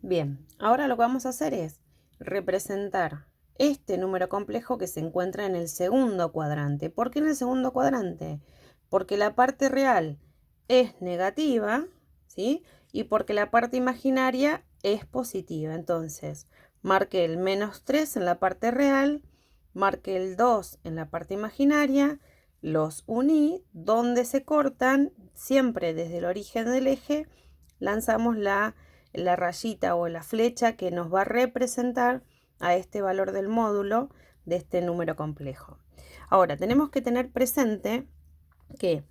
Bien, ahora lo que vamos a hacer es representar este número complejo que se encuentra en el segundo cuadrante. ¿Por qué en el segundo cuadrante? Porque la parte real es negativa, ¿sí? Y porque la parte imaginaria es positiva. Entonces, marque el -3 en la parte real, marque el 2 en la parte imaginaria, los uní, donde se cortan, siempre desde el origen del eje, lanzamos la rayita o la flecha que nos va a representar a este valor del módulo de este número complejo. Ahora, tenemos que tener presente que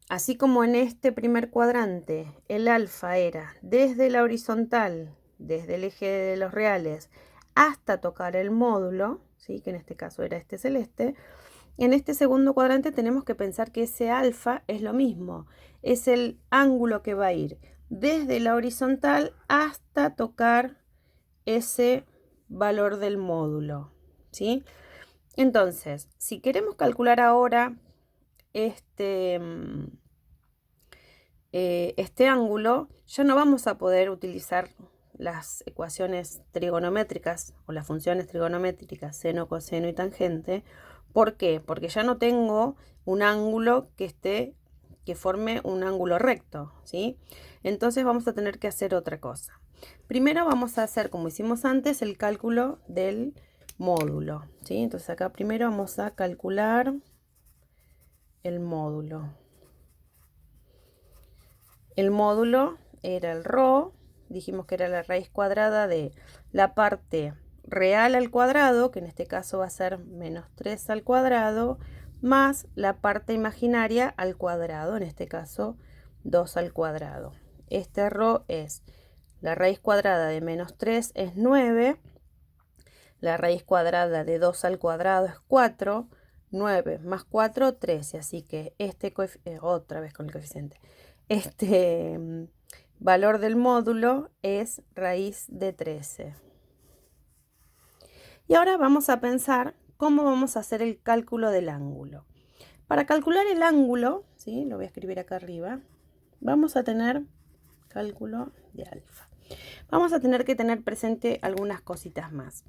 así como en este primer cuadrante el alfa era desde la horizontal, desde el eje de los reales, hasta tocar el módulo, ¿sí? Que en este caso era este celeste, en este segundo cuadrante tenemos que pensar que ese alfa es lo mismo, es el ángulo que va a ir desde la horizontal hasta tocar ese valor del módulo, ¿sí? Entonces, si queremos calcular ahora este ángulo, ya no vamos a poder utilizar las ecuaciones trigonométricas o las funciones trigonométricas seno, coseno y tangente. ¿Por qué? Porque ya no tengo un ángulo que forme un ángulo recto, ¿sí? Entonces vamos a tener que hacer otra cosa. Primero vamos a hacer, como hicimos antes, el cálculo del módulo, ¿sí? Entonces acá primero vamos a calcular el módulo. El módulo era el ρ, dijimos que era la raíz cuadrada de la parte real al cuadrado, que en este caso va a ser -3 al cuadrado, más la parte imaginaria al cuadrado, en este caso 2 al cuadrado. Este ρ es la raíz cuadrada de -3 es 9, la raíz cuadrada de 2 al cuadrado es 4, 9 más 4, 13, así que otra vez con el coeficiente. Este valor del módulo es raíz de 13. Y ahora vamos a pensar cómo vamos a hacer el cálculo del ángulo. Para calcular el ángulo, ¿sí? Lo voy a escribir acá arriba, vamos a tener cálculo de alfa. Vamos a tener que tener presente algunas cositas más.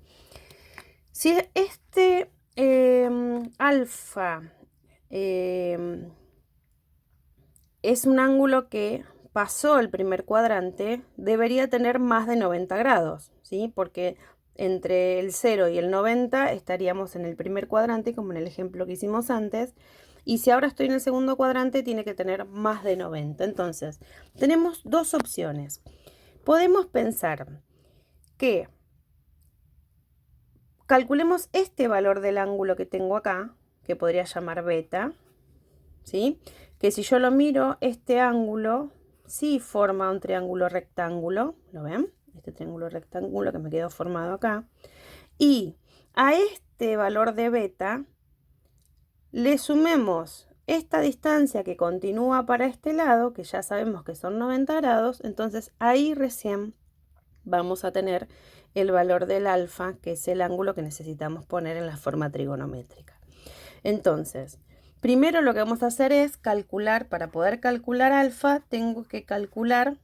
Si este alfa es un ángulo que pasó el primer cuadrante, debería tener más de 90 grados, ¿sí? Porque entre el 0 y el 90 estaríamos en el primer cuadrante, como en el ejemplo que hicimos antes, y si ahora estoy en el segundo cuadrante, tiene que tener más de 90. Entonces, tenemos dos opciones. Podemos pensar que calculemos este valor del ángulo que tengo acá, que podría llamar beta, ¿sí? Que si yo lo miro, este ángulo sí forma un triángulo rectángulo, ¿lo ven? Este triángulo rectángulo que me quedó formado acá. Y a este valor de beta le sumemos esta distancia que continúa para este lado, que ya sabemos que son 90 grados, entonces ahí recién vamos a tener el valor del alfa, que es el ángulo que necesitamos poner en la forma trigonométrica. Entonces, primero lo que vamos a hacer es calcular, para poder calcular alfa, tengo que calcular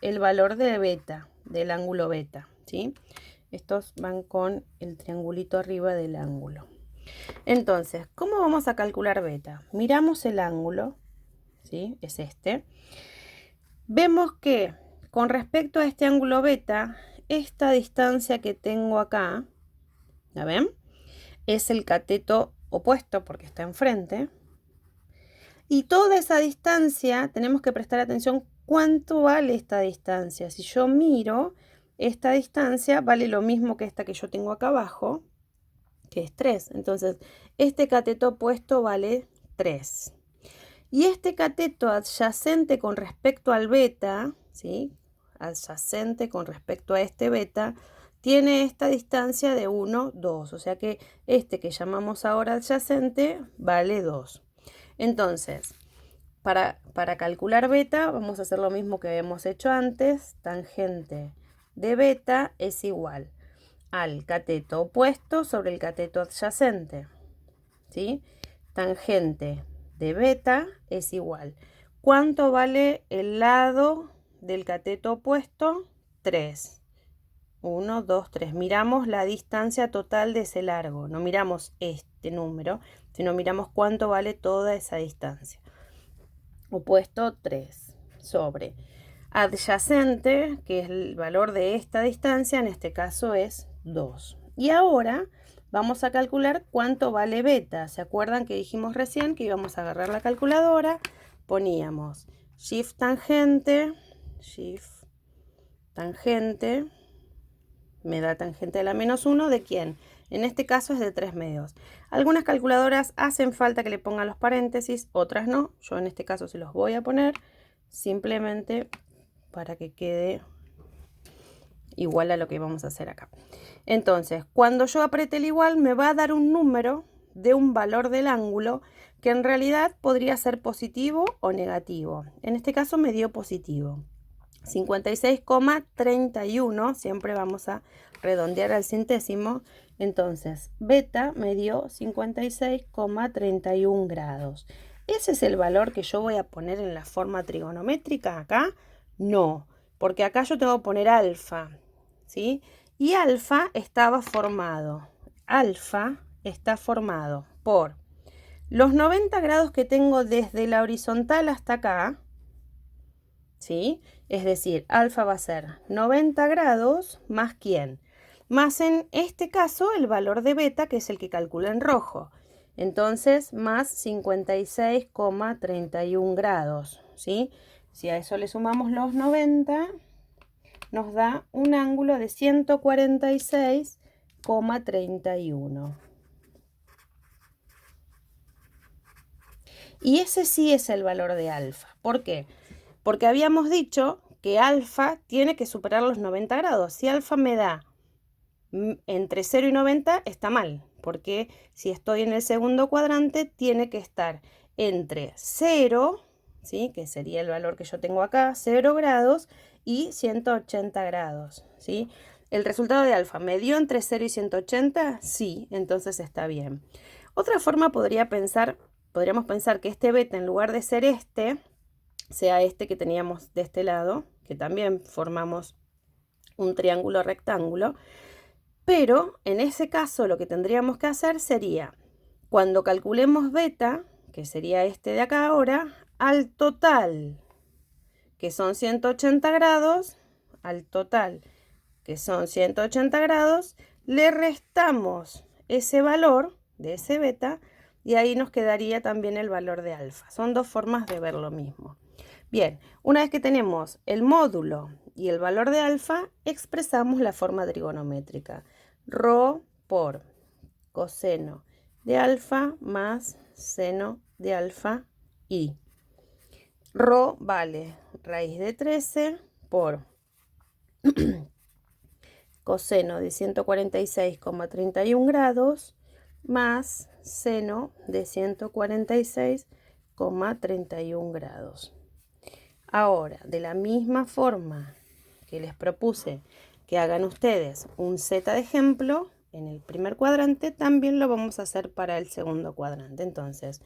el valor de beta, del ángulo beta, ¿sí? Estos van con el triangulito arriba del ángulo. Entonces, ¿cómo vamos a calcular beta? Miramos el ángulo, ¿sí? Es este. Vemos que con respecto a este ángulo beta, esta distancia que tengo acá, ¿la ven? Es el cateto opuesto porque está enfrente. Y toda esa distancia, tenemos que prestar atención cuánto vale esta distancia. Si yo miro, esta distancia vale lo mismo que esta que yo tengo acá abajo, que es 3. Entonces, este cateto opuesto vale 3. Y este cateto adyacente con respecto al beta, ¿sí? Adyacente con respecto a este beta, tiene esta distancia de 1, 2. O sea que este que llamamos ahora adyacente vale 2. Entonces, para calcular beta vamos a hacer lo mismo que hemos hecho antes. Tangente de beta es igual al cateto opuesto sobre el cateto adyacente, ¿sí? Tangente de beta es igual. ¿Cuánto vale el lado del cateto opuesto? 3. 1, 2, 3. Miramos la distancia total de ese largo. No miramos este número, sino miramos cuánto vale toda esa distancia. Opuesto 3 sobre adyacente, que es el valor de esta distancia, en este caso es 2. Y ahora vamos a calcular cuánto vale beta. ¿Se acuerdan que dijimos recién que íbamos a agarrar la calculadora? Poníamos shift tangente, me da tangente de la menos 1, ¿de quién? En este caso es de 3 medios. Algunas calculadoras hacen falta que le pongan los paréntesis, otras no. Yo en este caso se los voy a poner simplemente para que quede igual a lo que vamos a hacer acá. Entonces, cuando yo apriete el igual, me va a dar un número de un valor del ángulo que en realidad podría ser positivo o negativo. En este caso me dio positivo. 56,31, siempre vamos a redondear al centésimo. Entonces, beta me dio 56,31 grados. ¿Ese es el valor que yo voy a poner en la forma trigonométrica acá? No, porque acá yo tengo que poner alfa, ¿sí? Y alfa estaba formado. Alfa está formado por los 90 grados que tengo desde la horizontal hasta acá, ¿sí? Es decir, alfa va a ser 90 grados más ¿quién? Más en este caso el valor de beta, que es el que calcula en rojo. Entonces, más 56,31 grados, ¿sí? Si a eso le sumamos los 90, nos da un ángulo de 146,31. Y ese sí es el valor de alfa. ¿Por qué? Porque habíamos dicho que alfa tiene que superar los 90 grados. Si alfa me da entre 0 y 90, está mal. Porque si estoy en el segundo cuadrante, tiene que estar entre 0, ¿sí? Que sería el valor que yo tengo acá, 0 grados, y 180 grados, ¿sí? ¿El resultado de alfa me dio entre 0 y 180? Sí, entonces está bien. Otra forma podríamos pensar que este beta, en lugar de ser este, sea este que teníamos de este lado, que también formamos un triángulo rectángulo, pero en ese caso lo que tendríamos que hacer sería, cuando calculemos beta, que sería este de acá ahora, al total, que son 180 grados, al total, que son 180 grados, le restamos ese valor de ese beta y ahí nos quedaría también el valor de alfa. Son dos formas de ver lo mismo. Bien, una vez que tenemos el módulo y el valor de alfa, expresamos la forma trigonométrica. Rho por coseno de alfa más seno de alfa y rho vale raíz de 13 por coseno de 146,31 grados más seno de 146,31 grados. Ahora, de la misma forma que les propuse que hagan ustedes un Z de ejemplo en el primer cuadrante, también lo vamos a hacer para el segundo cuadrante. Entonces,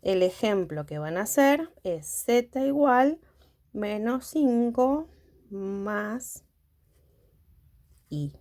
el ejemplo que van a hacer es Z igual menos 5 más I.